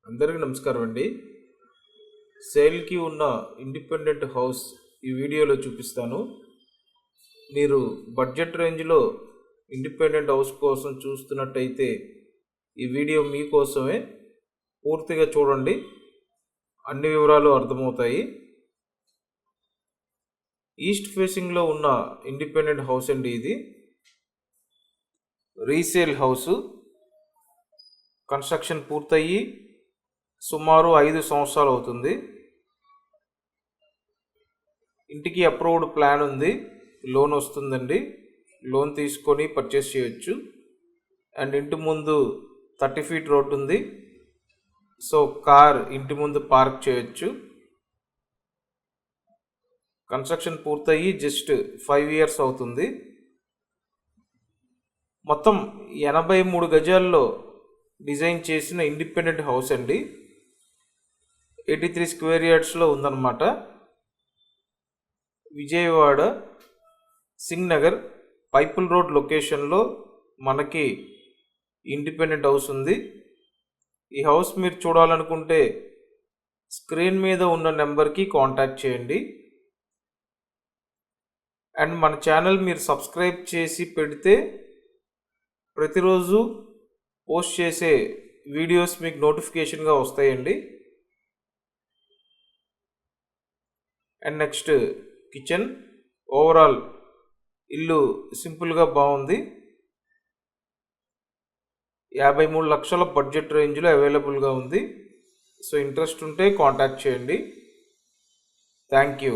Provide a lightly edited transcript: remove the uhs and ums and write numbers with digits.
అందరికీ నమస్కారం అండి. సేల్కి ఉన్న ఇండిపెండెంట్ హౌస్ ఈ వీడియోలో చూపిస్తాను. మీరు బడ్జెట్ రేంజ్లో ఇండిపెండెంట్ హౌస్ కోసం చూస్తున్నట్టయితే ఈ వీడియో మీకోసమే. పూర్తిగా చూడండి, అన్ని వివరాలు అర్థమవుతాయి. ఈస్ట్ ఫేసింగ్లో ఉన్న ఇండిపెండెంట్ హౌస్ అండి. ఇది రీసేల్ హౌస్. కన్స్ట్రక్షన్ పూర్తయ్యి సుమారు 5 సంవత్సరాలు అవుతుంది. ఇంటికి అప్రూవ్డ్ ప్లాన్ ఉంది, లోన్ వస్తుందండి. లోన్ తీసుకొని పర్చేస్ చేయొచ్చు. అండ్ ఇంటి ముందు 30 feet రోడ్ ఉంది, సో కార్ ఇంటి ముందు పార్క్ చేయొచ్చు. కన్స్ట్రక్షన్ పూర్తయ్యి జస్ట్ 5 years అవుతుంది. మొత్తం 83 గజాల్లో డిజైన్ చేసిన ఇండిపెండెంట్ హౌస్ అండి. 83 square yardsలో ఉందన్నమాట. విజయవాడ సింగ్ నగర్ పైపుల్ రోడ్ లొకేషన్లో మనకి ఇండిపెండెంట్ హౌస్ ఉంది. ఈ హౌస్ మీరు చూడాలనుకుంటే స్క్రీన్ మీద ఉన్న నెంబర్కి కాంటాక్ట్ చేయండి. అండ్ మన ఛానల్ మీరు సబ్స్క్రైబ్ చేసి పెడితే ప్రతిరోజు పోస్ట్ చేసే వీడియోస్ మీకు నోటిఫికేషన్గా వస్తాయండి. And next kitchen. ఓవరాల్ ఇల్లు సింపుల్గా బాగుంది. 53 లక్షల బడ్జెట్ రేంజ్లో అవైలబుల్గా ఉంది. సో ఇంట్రెస్ట్ ఉంటే కాంటాక్ట్ చేయండి. Thank you.